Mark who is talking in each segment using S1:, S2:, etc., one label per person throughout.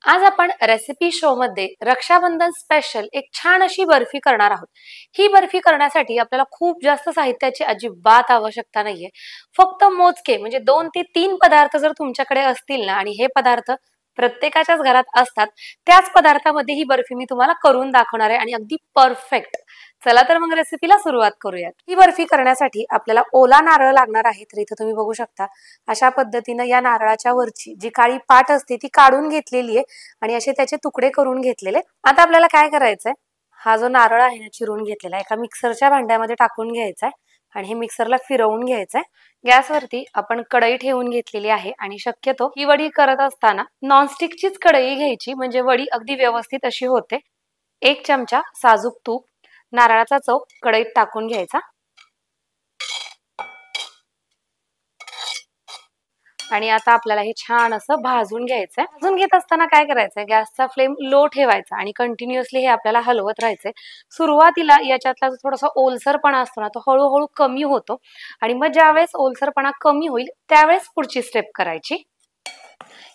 S1: आज आपण recipe show मध्ये रक्षाबंधन स्पेशल एक छान अशी बर्फी करणार आहोत। ही बर्फी करण्यासाठी आपल्याला खूप जास्त साहित्याची अजिबात आवश्यकता नाहीये। फक्त मोजके म्हणजे 2 ते 3 पदार्थ जर तुमच्याकडे असतील ना आणि हे पदार्थ प्रत्येकाच्याच घरात असतात, त्याच पदार्थामध्ये ही बर्फी मी तुम्हाला करून दाखवणार आहे आणि अगदी परफेक्ट। चला तर मग रेसिपीला सुरुवात करूयात। ही बर्फी करण्यासाठी आपल्याला ओला नारळ लागणार आहे। तर इथे तुम्ही बघू शकता अशा पद्धतीने या नारळाच्या वरची जी काळी पाट असते ती काढून घेतलेली आहे आणि असे त्याचे तुकडे करून घेतलेले। आता आपल्याला काय करायचंय, हा जो नारळ आहे ना चिरून घेतलेला एका मिक्सरच्या भांड्यामध्ये टाकून घ्यायचा आहे आणि हे मिक्सरला फिरवून घ्यायचंय। गॅसवरती आपण कढई ठेवून घेतलेली आहे आणि शक्यतो ही वडी करत असताना नॉनस्टिकचीच कढई घ्यायची, म्हणजे वडी अगदी व्यवस्थित अशी होते। 1 चमचा साजूक तूप नारळाचा चौक कढईत टाकून घ्यायचा आणि आता आपल्याला हे छान असं भाजून घ्यायचंय। भाजून घेत असताना काय करायचंय, गॅसचा फ्लेम लो ठेवायचा आणि कंटिन्युअसली हे आपल्याला हलवत राहायचंय। सुरुवातीला याच्यातला जो थोडासा ओलसरपणा असतो ना तो हळूहळू कमी होतो आणि मग ज्यावेळेस ओलसरपणा कमी होईल त्यावेळेस पुढची स्टेप करायची।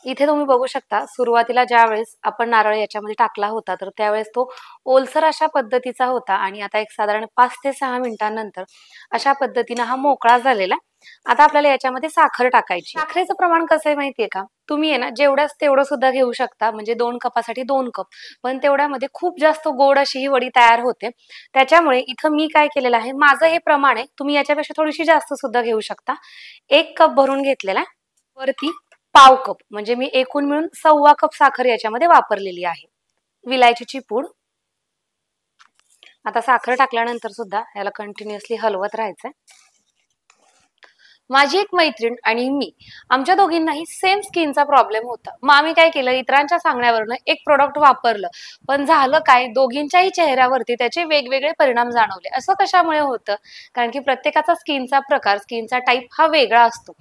S1: इथे तुम्ही बघू शकता सुरुवातीला ज्यावेळेस आपण नारळ याच्यामध्ये टाकला होता तर त्यावेळेस तो ओलसर अशा पद्धतीचा होता आणि आता एक साधारण 5 ते 6 मिनिटांनंतर अशा पद्धतीने हा मोकळा झालेला। आता आपल्याला याच्यामध्ये साखर टाकायची। साखरेचं प्रमाण कसं आहे माहितीये का, तुम्ही आहे ना जेवढ्याच तेवढं सुद्धा घेऊ शकता, म्हणजे 2 कपासाठी 2 कप, पण तेवढ्यामध्ये खूप जास्त गोड अशी ही वडी तयार होते। त्याच्यामुळे इथं मी काय केलेलं आहे, माझं हे प्रमाण आहे, तुम्ही याच्यापेक्षा थोडीशी जास्त सुद्धा घेऊ शकता। 1 कप भरून घेतलेला आहे, वरती पाव कप म्हणजे मी एकूण मिळून 1.25 कप साखर याच्यामध्ये वापरलेली आहे। विलायचीची पूड। आता साखर टाकल्यानंतर सुद्धा याला कंटिन्युअसली हलवत राहायचंय। माझी एक मैत्रीण आणि मी, आमच्या दोघींनाही सेम स्किनचा प्रॉब्लेम होता। मग आम्ही काय केलं, इतरांच्या सांगण्यावरनं एक प्रोडक्ट वापरलं, पण झालं काय, दोघींच्याही चेहऱ्यावरती त्याचे वेगवेगळे परिणाम जाणवले। असं कशामुळे होतं, कारण की प्रत्येकाचा स्किनचा प्रकार, स्किनचा टाईप हा वेगळा असतो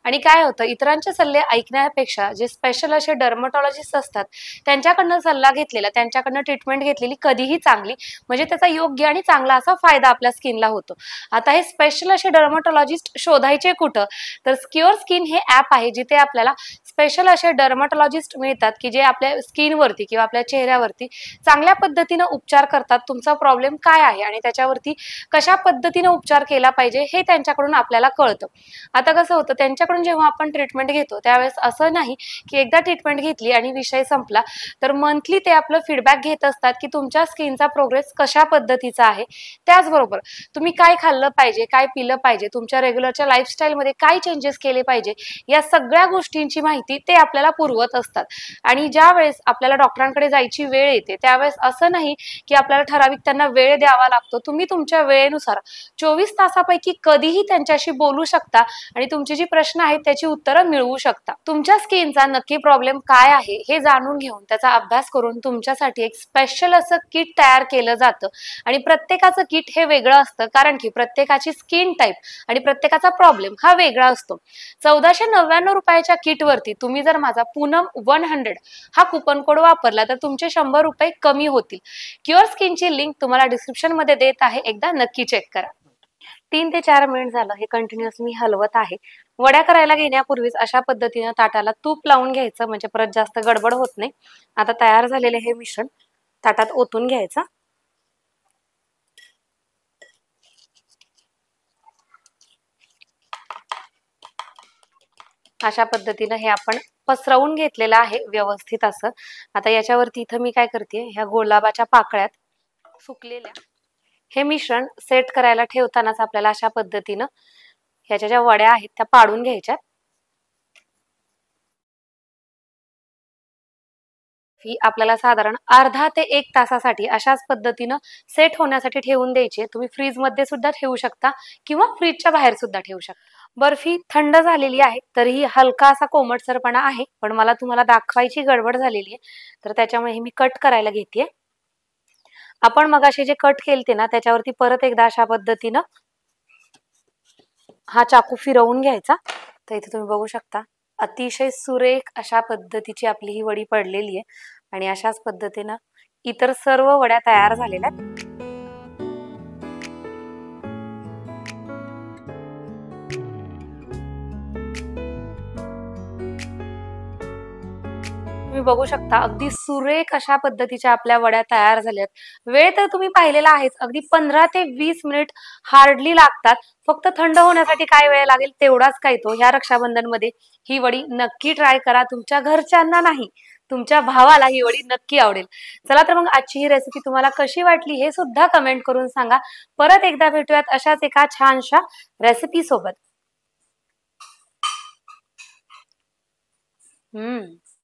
S1: आणि काय होतं, इतरांचे सल्ले ऐकण्यापेक्षा जे स्पेशल असे डर्मटॉलॉजिस्ट असतात त्यांच्याकडनं सल्ला घेतलेला, त्यांच्याकडनं ट्रीटमेंट घेतलेली कधीही चांगली, म्हणजे त्याचा योग्य आणि चांगला असा फायदा आपल्या स्किनला होतो। आता हे स्पेशल असे डर्मटॉलॉजिस्ट शोधायचे कुठं, तर स्क्युअर स्किन हे ऍप आहे जिथे आपल्याला स्पेशल असे डर्मटॉलॉजिस्ट मिळतात की जे आपल्या स्किनवरती किंवा आपल्या चेहऱ्यावरती चांगल्या पद्धतीने उपचार करतात। तुमचा प्रॉब्लेम काय आहे आणि त्याच्यावरती कशा पद्धतीने उपचार केला पाहिजे हे त्यांच्याकडून आपल्याला कळतं। आता कसं होतं, त्यांच्याकडून जेव्हा आपण ट्रीटमेंट घेतो त्यावेळेस असं नाही की एकदा ट्रीटमेंट घेतली आणि विषय संपला, तर मंथली ते आपलं फीडबॅक घेत असतात की तुमच्या स्किनचा प्रोग्रेस कशा पद्धतीचा आहे। त्याचबरोबर तुम्ही काय खाल्लं पाहिजे, काय पिलं पाहिजे, तुमच्या रेग्युलरच्या लाईफस्टाईल मध्ये काय चेंजेस केले पाहिजे, या सगळ्या गोष्टींची माहिती ते आपल्याला पुरवत असतात। आणि ज्या वेळेस आपल्याला डॉक्टरांकडे जायची वेळ येते त्यावेळेस असं नाही की आपल्याला ठराविक त्यांना वेळ द्यावा लागतो, तुम्ही तुमच्या वेळेनुसार 24 तासापैकी कधीही त्यांच्याशी बोलू शकता आणि तुमची जी प्रश्न आहेत त्याची उत्तरं मिळवू शकता। तुमच्या स्किनचा नक्की प्रॉब्लेम काय आहे हे जाणून घेऊन त्याचा अभ्यास करून तुमच्यासाठी एक स्पेशल असं किट तयार केलं जातं आणि प्रत्येकाचं किट हे वेगळं असतं, कारण की प्रत्येकाची स्किन टाईप आणि प्रत्येकाचा प्रॉब्लेम हा वेगळा असतो। 1499 रुपयाच्या किट वरती तुम्ही जर माझा पूनम 100 हा कुपन कोड वापरला तर तुमचे 100 रुपये कमी होतील। क्युअर स्किनची लिंक तुम्हाला डिस्क्रिप्शन मध्ये देत आहे, एकदा नक्की चेक करा। 3 ते 4 मिनिट झालं, हे कंटिन्युअसली मी हलवत आहे। वड्या करायला घेण्यापूर्वीच अशा पद्धतीने ताटाला तूप लावून घ्यायचं, म्हणजे परत जास्त गडबड होत नाही। आता तयार झालेले हे मिश्रण ताटात ओतून घ्यायचं। अशा पद्धतीने हे आपण पसरवून घेतलेलं आहे व्यवस्थित असं। आता याच्यावरती इथं मी काय करते, ह्या गुलाबाच्या पाकळ्यात सुकलेल्या हे मिश्रण सेट करायला ठेवतानाच आपल्याला अशा पद्धतीने ह्याच्या ज्या वड्या आहेत त्या पाडून घ्यायच्या। ही आपल्याला साधारण अर्धा ते 1 तासासाठी अशाच पद्धतीने सेट होण्यासाठी ठेवून द्यायची। तुम्ही फ्रीज मध्ये सुद्धा ठेवू शकता किंवा फ्रीजच्या बाहेर सुद्धा ठेवू शकता। बर्फी थंड झालेली आहे तरीही हलका असा कोमटसरपणा आहे, पण मला तुम्हाला दाखवायची गडबड झालेली आहे तर त्याच्यामुळे मी कट करायला घेतेय। आपण मगाशी जे कट केलते ना त्याच्यावरती परत एकदा अशा पद्धतीने हा चाकू फिरवून घ्यायचा। तर इथे तुम्ही बघू शकता अतिशय सुरेख अशा पद्धतीची आपली ही वडी पडलेली आहे आणि अशाच पद्धतीने इतर सर्व वड्या तयार झालेल्या आहेत। तुम्ही बघू शकता अगदी सुरेख अशा पद्धतीच्या आपल्या वड्या तयार झाल्यात. वेळ तर तुम्ही पाहिलेला आहेच, अगदी 15 ते 20 मिनिट हार्डली लागतात. फक्त थंड होण्यासाठी काय वेळ लागेल तेवढाच काय तो. ह्या रक्षाबंधनमध्ये ही वडी नक्की ट्राय करा. तुमच्या घरच्यांना नाही, तुमच्या भावाला ही वडी नक्की आवडेल. चला तर मग आजची ही रेसिपी तुम्हाला कशी वाटली हे सुद्धा कमेंट करून सांगा. परत एकदा भेटूयात अशाच एका छानशा रेसिपी सोबत.